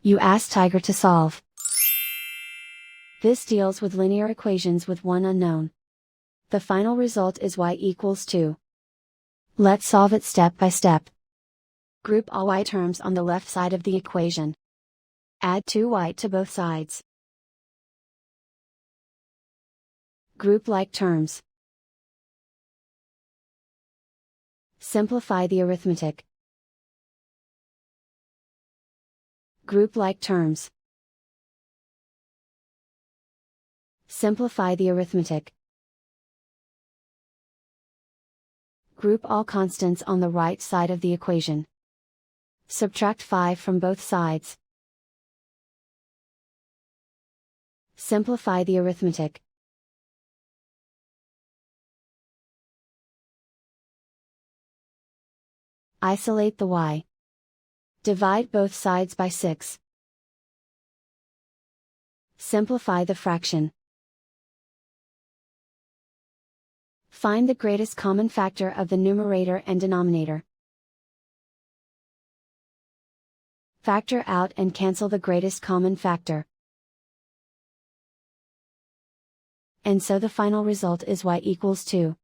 You ask Tiger to solve. This deals with linear equations with one unknown. The final result is y equals 2. Let's solve it step by step. Group all y terms on the left side of the equation. Add 2y to both sides. Group like terms. Simplify the arithmetic. Group like terms. Simplify the arithmetic. Group all constants on the right side of the equation. Subtract 5 from both sides. Simplify the arithmetic. Isolate the y. Divide both sides by 6. Simplify the fraction. Find the greatest common factor of the numerator and denominator. Factor out and cancel the greatest common factor. And so the final result is y equals 2.